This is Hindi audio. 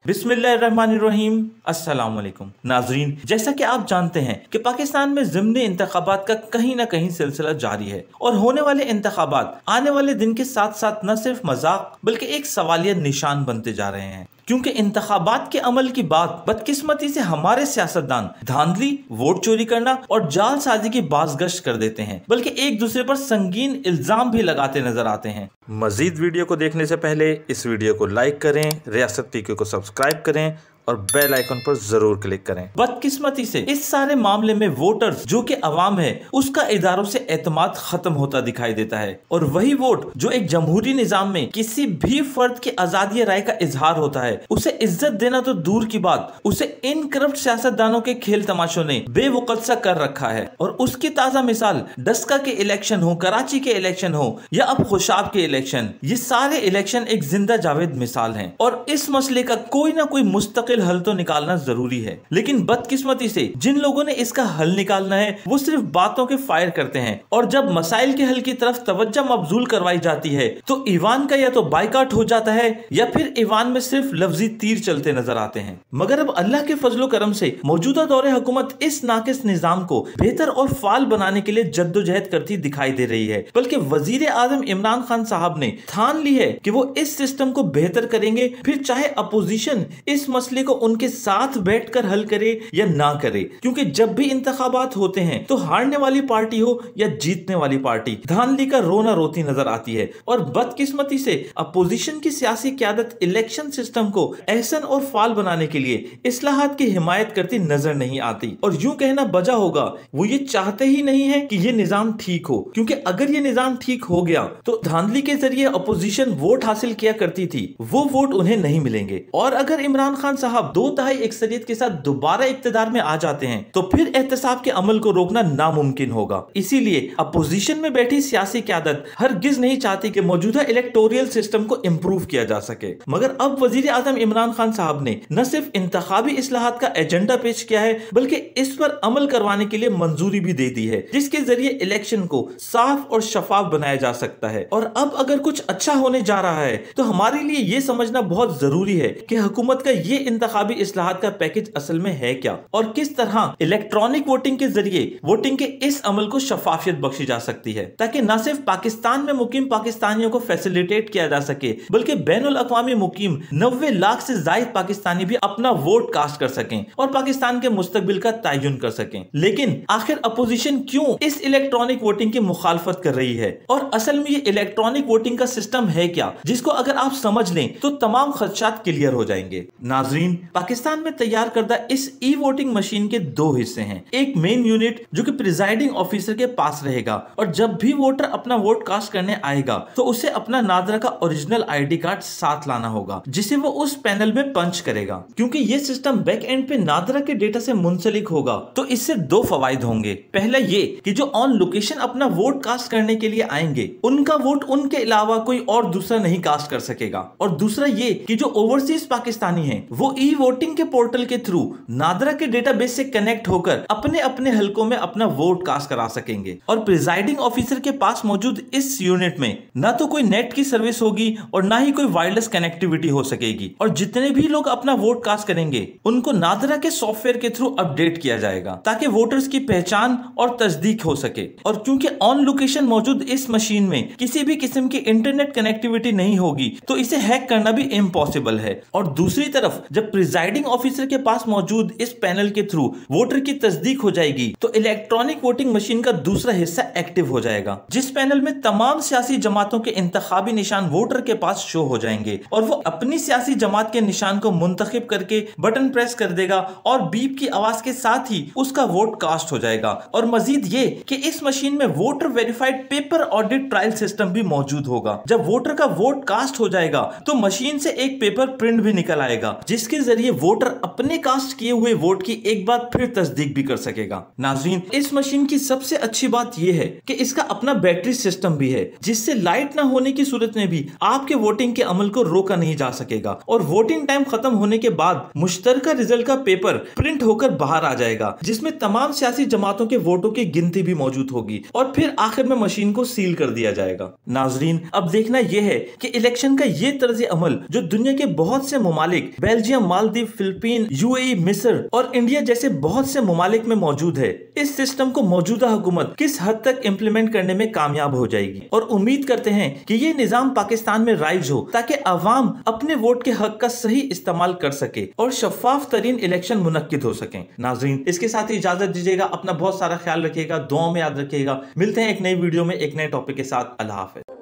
बिस्मिल्लाहिर्रहमानिर्रहीम। अस्सलाम वालेकुम नाजरीन, जैसा कि आप जानते हैं कि पाकिस्तान में ज़िमनी इंतखाबात का कहीं ना कहीं सिलसिला जारी है और होने वाले इंतखाबात आने वाले दिन के साथ साथ न सिर्फ मजाक बल्कि एक सवालिया निशान बनते जा रहे हैं, क्योंकि इंतखाबात के अमल की बात बदकिस्मती से हमारे सियासतदान धांधली, वोट चोरी करना और जालसाजी की बाज़गश्त कर देते हैं, बल्कि एक दूसरे पर संगीन इल्जाम भी लगाते नजर आते हैं। मजीद वीडियो को देखने से पहले इस वीडियो को लाइक करें, रियासत पीके को सब्सक्राइब करें और बेल आइकन पर जरूर क्लिक करें। बदकिस्मती से इस सारे मामले में वोटर्स जो कि अवाम है उसका इदारों से एतमाद खत्म होता दिखाई देता है, और वही वोट जो एक जमहूरी निजाम में किसी भी फर्द की आजादी राय का इजहार होता है उसे इज्जत देना तो दूर की बात, उसे इन करप्ट सियासतदानों के खेल तमाशों ने बेवकूफ सा कर रखा है। और उसकी ताजा मिसाल डस्का के इलेक्शन हो, कराची के इलेक्शन हो या अब खुशाब के इलेक्शन, ये सारे इलेक्शन एक जिंदा जावेद मिसाल है। और इस मसले का कोई ना कोई मुस्तकिल हल तो निकालना जरूरी है, लेकिन बदकिस्मती से जिन लोगों ने इसका हल निकालना है वो सिर्फ बातों के फायर करते हैं, और जब मसाइल के हल की तरफ तवज्जो मबजूल करवाई जाती है तो ईवान का या तो बाइकाट हो जाता है या फिर ईवान में सिर्फ लफ्जी तीर चलते नजर आते हैं। मगर अब अल्लाह के फजलो करम से मौजूदा दौरे हुकूमत इस नाकिस निजाम को बेहतर और फाल बनाने के लिए जद्दोजहद करती दिखाई दे रही है, बल्कि वजीर आजम इमरान खान साहब ने ठान ली है कि वो इस सिस्टम को बेहतर करेंगे, फिर चाहे अपोजिशन इस मसले को उनके साथ बैठकर हल करे या ना करे, क्योंकि जब भी इंतखाबात होते हैं तो हारने वाली पार्टी हो या जीतने वाली पार्टी धांधली का रोना रोती नजर आती है। और बदकिस्मती से अपोजिशन की सियासी क़यादत इलेक्शन सिस्टम को एहसन और फाल बनाने के लिए इस्लाहात की हिमायत करती नजर नहीं आती, और यूं कहना बजा होगा वो ये चाहते ही नहीं है कि ये निजाम ठीक हो, क्योंकि अगर ये निजाम ठीक हो गया तो धांधली के जरिए अपोजिशन वोट हासिल किया करती थी, वो वोट उन्हें नहीं मिलेंगे। और अगर इमरान खान साहब 2/3 अक्सरियत के साथ दोबारा इक्तदार में आ जाते हैं तो फिर एहतसाब के अमल को रोकना नामुमकिन होगा। इसीलिए अपोजिशन में बैठी सियासी क़यादत हरगिज नहीं चाहती कि मौजूदा इलेक्टोरियल सिस्टम को इम्प्रूव किया जा सके। मगर अब वजीर आजम इमरान खान साहब ने न सिर्फ इंतखाबी इस्लाहात का एजेंडा पेश किया है बल्कि इस पर अमल करवाने के लिए मंजूरी भी दे दी है, जिसके जरिए इलेक्शन को साफ और शफाफ बनाया जा सकता है। और अब अगर कुछ अच्छा होने जा रहा है तो हमारे लिए ये समझना बहुत जरूरी है कि हुकूमत का ये इंतखाबी इस्लाहात का पैकेज असल में है क्या, और किस तरह इलेक्ट्रॉनिक वोटिंग के जरिए वोटिंग के इस अमल को शफाफियत बख्शी जा सकती है, ताकि न सिर्फ पाकिस्तान में मुकीम पाकिस्तानियों को फैसिलिटेट किया जा सके बल्कि बैनुल अक़वामी मुकीम 90 लाख से ज़ायद पाकिस्तानी भी अपना वोट कास्ट कर सकें और पाकिस्तान के मुस्तकबिल का तयन कर सकें। लेकिन आखिर अपोजिशन क्यों इस इलेक्ट्रॉनिक वोटिंग की मुखालफत कर रही है, और असल में ये इलेक्ट्रॉनिक वोटिंग का सिस्टम है क्या, जिसको अगर आप समझ लें तो तमाम खदशात क्लियर हो जाएंगे। नाजरीन, पाकिस्तान में तैयार करदा इस ई वोटिंग मशीन के दो हिस्से हैं। एक मेन यूनिट जो कि प्रिजाइडिंग ऑफिसर के पास रहेगा, और जब भी वोटर अपना वोट कास्ट करने आएगा तो उसे अपना नादरा का ओरिजिनल ID कार्ड साथ लाना होगा, जिसे वो उस पैनल में पंच करेगा। क्योंकि ये सिस्टम बैक एंड पे नादरा के डेटा से मुंसलिक होगा तो इससे दो फवायद होंगे। पहला ये कि जो ऑन लोकेशन अपना वोट कास्ट करने के लिए आएंगे उनका वोट उनके अलावा कोई और दूसरा नहीं कास्ट कर सकेगा, और दूसरा ये कि जो ओवरसीज पाकिस्तानी हैं वो ई वोटिंग के पोर्टल के थ्रू नादरा के डेटाबेस से कनेक्ट होकर अपने अपने हलकों में अपना वोट कास्ट करा सकेंगे। और प्रिजाइडिंग ऑफिसर के पास मौजूद इस यूनिट में ना तो कोई नेट की सर्विस होगी और ना ही कोई वायरलेस कनेक्टिविटी हो सकेगी, और जितने भी लोग अपना वोट कास्ट करेंगे उनको नादरा के सॉफ्टवेयर के थ्रू अपडेट किया जाएगा ताकि वोटर्स की पहचान और तस्दीक हो सके। और क्योंकि ऑन लोकेशन मौजूद इस मशीन में किसी भी किस्म की इंटरनेट कनेक्टिविटी नहीं होगी तो इसे हैक करना भी इम्पॉसिबल है। और दूसरी तरफ जब प्रिजाइडिंग ऑफिसर के पास मौजूद इस पैनल के थ्रू वोटर की तस्दीक हो जाएगी तो इलेक्ट्रॉनिक वोटिंग मशीन का दूसरा हिस्सा एक्टिव हो जाएगा, जिस पैनल में तमाम सियासी जमातों के इंतखाबी निशान वोटर के पास शो हो जाएंगे, और वो अपनी सियासी जमात के निशान को मुंतखब करके बटन प्रेस कर देगा और बीप की आवाज के साथ ही उसका वोट कास्ट हो जाएगा। और मजीद ये कि इस मशीन में voter verified paper audit trial system भी मौजूद होगा। जब वोटर का वोट कास्ट हो जाएगा तो मशीन से एक पेपर प्रिंट भी निकल आएगा जिसके जिसके जरिए वोटर अपने कास्ट किए हुए वोट की एक बार फिर तस्दीक भी कर सकेगा। नाज़रीन, इस मशीन की सबसे अच्छी बात यह है कि इसका अपना बैटरी सिस्टम भी है, जिससे लाइट ना होने की सूरत में भी आपके वोटिंग के अमल को रोका नहीं जा सकेगा और वोटिंग टाइम खत्म होने के बाद मुश्तरका रिजल्ट का पेपर प्रिंट होकर बाहर आ जाएगा, जिसमें तमाम सियासी जमातों के वोटों की गिनती भी मौजूद होगी और फिर आखिर में मशीन को सील कर दिया जाएगा। नाजरीन, अब देखना यह है कि इलेक्शन का ये तर्ज अमल जो दुनिया के बहुत से ममालिक बेल्जियम, मालदीव, फिलिपीन, यूएई, मिस्र और इंडिया जैसे बहुत से ममालिक में मौजूद है, इस सिस्टम को मौजूदा हुकूमत किस हद तक इम्प्लीमेंट करने में कामयाब हो जाएगी। और उम्मीद करते हैं कि ये निजाम पाकिस्तान में राइज हो ताकि अवाम अपने वोट के हक का सही इस्तेमाल कर सके और शफाफ तरीन इलेक्शन मुनक्किद हो सके। नाजरीन, इसके साथ ही इजाजत दीजिएगा। अपना बहुत सारा ख्याल रखिएगा, दुआ में याद रखिएगा। मिलते हैं एक नई वीडियो में एक नए टॉपिक के साथ। अल्लाह हाफिज।